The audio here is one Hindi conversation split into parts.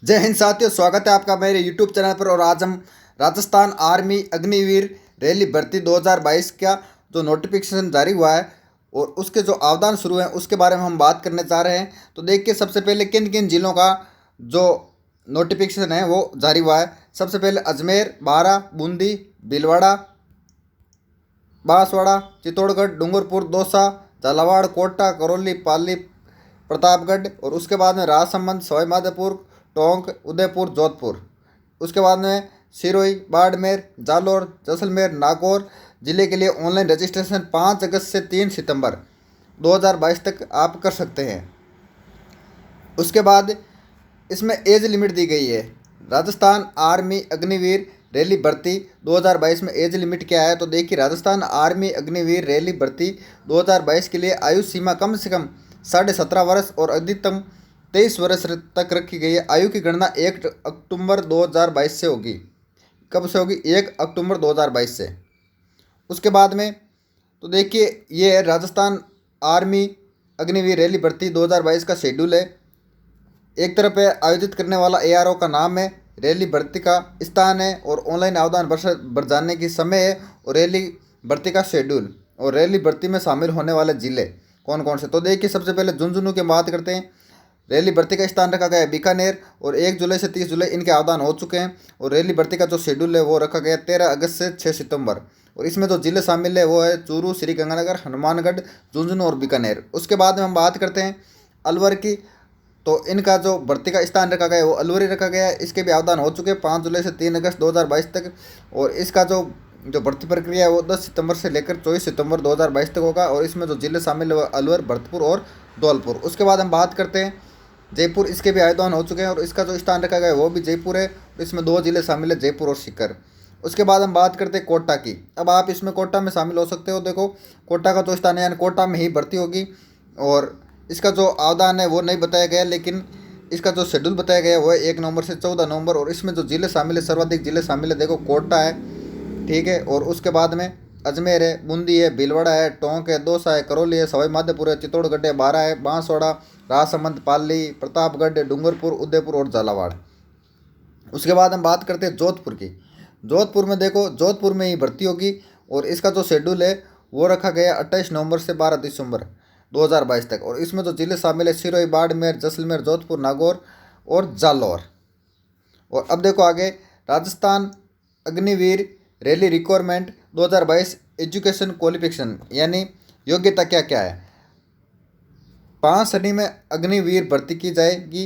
जय हिंद साथियों, स्वागत है आपका मेरे YouTube चैनल पर। और आज हम राजस्थान आर्मी अग्निवीर रैली भर्ती 2022 का जो नोटिफिकेशन जारी हुआ है और उसके जो आवेदन शुरू हैं उसके बारे में हम बात करने जा रहे हैं। तो देखिए, सबसे पहले किन किन जिलों का जो नोटिफिकेशन है वो जारी हुआ है। सबसे पहले अजमेर, बारा, बूंदी, भीलवाड़ा, बांसवाड़ा, चित्तौड़गढ़, डूंगरपुर, दौसा, झालावाड़, कोटा, करौली, पाली, प्रतापगढ़। और उसके बाद में राजसमंद, सवाई माधोपुर, टोंक, उदयपुर, जोधपुर। उसके बाद में सिरोही, बाड़मेर, जालौर, जैसलमेर, नागौर जिले के लिए ऑनलाइन रजिस्ट्रेशन 5 अगस्त से 3 सितंबर 2022 तक आप कर सकते हैं। उसके बाद इसमें एज लिमिट दी गई है। राजस्थान आर्मी अग्निवीर रैली भर्ती 2022 में एज लिमिट क्या है? तो देखिए, राजस्थान आर्मी अग्निवीर रैली भर्ती 2022 के लिए आयु सीमा कम से कम 17.5 वर्ष और अधिकतम 23 वर्ष तक रखी गई है। आयु की गणना 1 अक्टूबर 2022 से होगी। कब से होगी? 1 अक्टूबर 2022 से। उसके बाद में तो देखिए, ये है राजस्थान आर्मी अग्निवीर रैली भर्ती 2022 का शेड्यूल है। एक तरफ है आयोजित करने वाला एआरओ का नाम है, रैली भर्ती का स्थान है और ऑनलाइन आवेदन भर जाने की समय है और रैली भर्ती का शेड्यूल और रैली भर्ती में शामिल होने वाले जिले कौन कौन से। तो देखिए, सबसे पहले झुंझुनू की बात करते हैं। रैली भर्ती का स्थान रखा गया है बीकानेर और 1 जुलाई से 30 जुलाई इनके आवेदन हो चुके हैं। और रैली भर्ती का जो शेड्यूल है वो रखा गया 13 अगस्त से 6 सितंबर। और इसमें जो जिले शामिल है वो है चूरू, श्रीगंगानगर, हनुमानगढ़, झुंझुनू और बीकानेर। उसके बाद में हम बात करते हैं अलवर की। तो इनका जो भर्ती का स्थान रखा गया है वो अलवरी रखा गया है। इसके भी आवेदन हो चुके हैं 5 जुलाई से 3 अगस्त 2022 तक। और इसका जो जो भर्ती प्रक्रिया है वो 10 सितंबर से लेकर 24 सितंबर 2022 तक होगा। और इसमें जो जिले शामिल है वो अलवर, भरतपुर और धौलपुर। उसके बाद हम बात करते हैं जयपुर। इसके भी आवेदन हो चुके हैं और इसका जो स्थान रखा गया है वो भी जयपुर है। इसमें 2 जिले शामिल है, जयपुर और सीकर। उसके बाद हम बात करते हैं कोटा की। अब आप इसमें कोटा में शामिल हो सकते हो। देखो, कोटा का जो स्थान है यानी कोटा में ही भर्ती होगी। और इसका जो आवेदन है वो नहीं बताया गया, लेकिन इसका जो शेड्यूल बताया गया है वो है 1 नवंबर से 14 नवंबर। और इसमें जो जिले शामिल है, सर्वाधिक जिले शामिल है, देखो कोटा है, ठीक है। और उसके बाद में अजमेर है, बूंदी है, भीलवाड़ा है, टोंक है, दौसा है, करौली है, सवाई माधोपुर है, चित्तौड़गढ़ है, बारा है, बांसवाड़ा, राजसमंद, पाली, प्रतापगढ़, डूंगरपुर, उदयपुर और झालावाड़। उसके बाद हम बात करते हैं जोधपुर की। जोधपुर में देखो, जोधपुर में ही भर्ती होगी और इसका जो शेड्यूल है वो रखा गया 28 नवंबर से 12 दिसंबर 2022 तक। और इसमें जो जिले शामिल है सिरोही, बाड़मेर, जैसलमेर, जोधपुर, नागौर और जालौर। और अब देखो आगे, Rajasthan Agniveer rally requirement 2022 education qualification यानी योग्यता क्या क्या है। 5 श्रेणी में अग्निवीर भर्ती की जाएगी।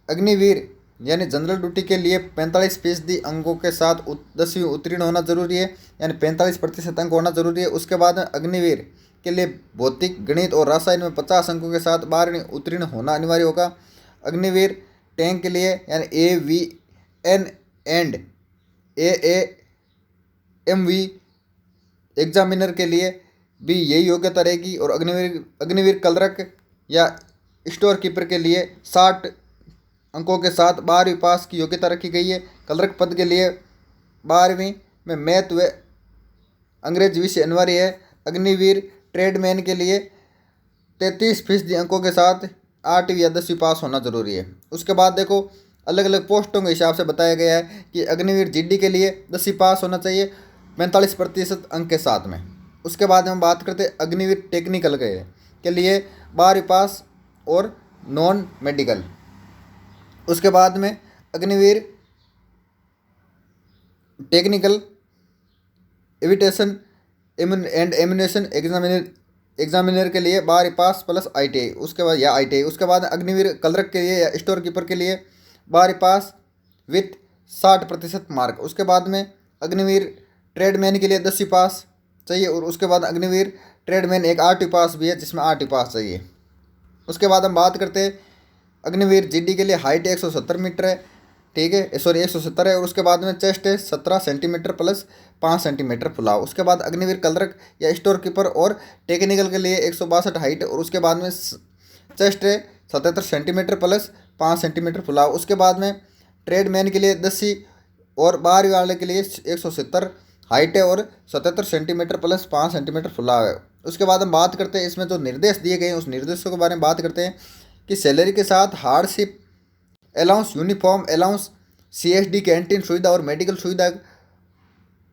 अग्निवीर यानी जनरल ड्यूटी के लिए 45% अंकों के साथ 10वीं उत्तीर्ण होना जरूरी है, यानी 45% अंक होना जरूरी है। उसके बाद अग्निवीर के लिए भौतिक, गणित और रसायन में 50 अंकों के साथ 12वीं उत्तीर्ण होना अनिवार्य होगा। अग्निवीर टैंक के लिए यानी AVN एंड AAMV एग्जामिनर के लिए भी यही योग्यता रहेगी। और अग्निवीर क्लर्क या स्टोर कीपर के लिए 60 अंकों के साथ 12वीं पास की योग्यता रखी गई है। क्लर्क पद के लिए 12वीं में मैथ व अंग्रेजी विषय अनिवार्य है। अग्निवीर ट्रेडमैन के लिए 33% अंकों के साथ 8वीं या 10वीं पास होना जरूरी है। उसके बाद देखो, अलग अलग पोस्टों के हिसाब से बताया गया है कि अग्निवीर GD के लिए 10वीं पास होना चाहिए 45% अंक के साथ में। उसके बाद हम बात करते हैं अग्निवीर टेक्निकल के लिए 12वीं पास और नॉन मेडिकल। उसके बाद में Agniveer technical aviation and ammunition examiner के लिए 12वीं पास प्लस ITI उसके बाद या ITI। उसके बाद अग्निवीर क्लर्क के लिए या स्टोर कीपर के लिए 12वीं पास विथ 60% मार्क। उसके बाद में अग्निवीर ट्रेडमैन के लिए 10वीं पास चाहिए। और उसके बाद अग्निवीर ट्रेडमैन एक 8वीं पास भी है जिसमें 8वीं पास चाहिए। उसके बाद हम बात करते हैं अग्निवीर GD के लिए हाइट 170 मीटर है, ठीक है, सॉरी 170 है। और उसके बाद में चेस्ट है 17 सेंटीमीटर प्लस 5 सेंटीमीटर फुलाव। उसके बाद अग्निवीर क्लर्क या स्टोर कीपर और टेक्निकल के लिए 162 हाइट और उसके बाद में चेस्ट है 77 सेंटीमीटर प्लस 5 सेंटीमीटर फुलाव। उसके बाद में ट्रेडमैन के लिए 10वीं और 12वीं वाले के लिए 170 हाइट है और 77 सेंटीमीटर प्लस 5 सेंटीमीटर फुलाव है। उसके बाद हम बात करते हैं इसमें जो निर्देश दिए गए हैं उस निर्देशों के बारे में बात करते हैं कि सैलरी के साथ hardship allowance, uniform allowance, CSD canteen सुविधा और मेडिकल सुविधा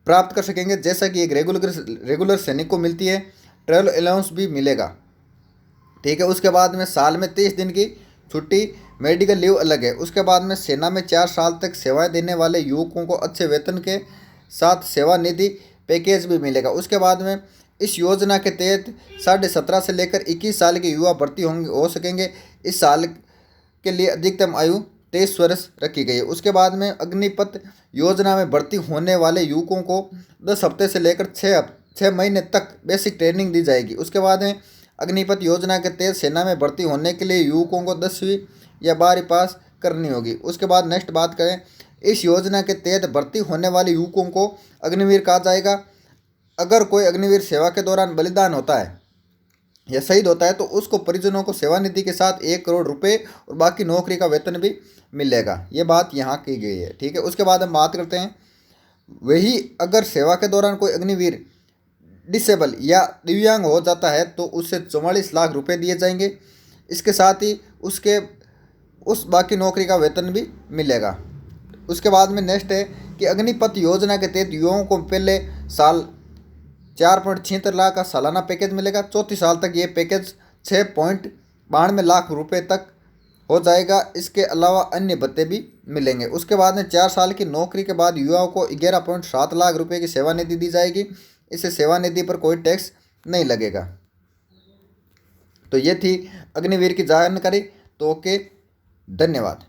प्राप्त कर सकेंगे, जैसा कि एक रेगुलर सैनिक को मिलती है। ट्रैवल अलाउंस भी मिलेगा। ठीक है। उसके बाद में साल में 30 दिन की छुट्टी, मेडिकल लीव अलग है। उसके बाद में सेना में 4 साल तक सेवाएं देने वाले युवकों को अच्छे वेतन के साथ सेवानिधि पैकेज भी मिलेगा। उसके बाद में इस योजना के तहत 17.5 से लेकर 21 साल के युवा भर्ती हो सकेंगे। इस साल के लिए अधिकतम आयु 23 वर्ष रखी गई है। उसके बाद में अग्निपथ योजना में भर्ती होने वाले युवकों को 10 हफ्ते से लेकर 6 महीने तक बेसिक ट्रेनिंग दी जाएगी। उसके बाद में अग्निपथ योजना के तहत सेना में भर्ती होने के लिए युवकों को 10वीं या 12वीं पास करनी होगी। उसके बाद नेक्स्ट बात करें, इस योजना के तहत भर्ती होने वाले युवकों को अग्निवीर कहा जाएगा। अगर कोई अग्निवीर सेवा के दौरान बलिदान होता है या शहीद होता है तो उसको परिजनों को सेवानिधि के साथ 1 करोड़ रुपए और बाकी नौकरी का वेतन भी मिलेगा। ये बात यहाँ की गई है। ठीक है। उसके बाद हम बात करते हैं, वही अगर सेवा के दौरान कोई अग्निवीर डिसेबल या दिव्यांग हो जाता है तो उससे 44 लाख रुपए दिए जाएंगे। इसके साथ ही उस बाकी नौकरी का वेतन भी मिलेगा। उसके बाद में नेक्स्ट है कि अग्निपथ योजना के तहत युवाओं को पहले साल 4.76 लाख का सालाना पैकेज मिलेगा। चौथी साल तक ये पैकेज 6.92 लाख रुपए तक हो जाएगा। इसके अलावा अन्य भत्ते भी मिलेंगे। उसके बाद में 4 साल की नौकरी के बाद युवाओं को 11.7 लाख रुपए की सेवानिधि दी जाएगी। इससे सेवानिधि पर कोई टैक्स नहीं लगेगा। तो ये थी अग्निवीर की जानकारी। तो ओके, धन्यवाद।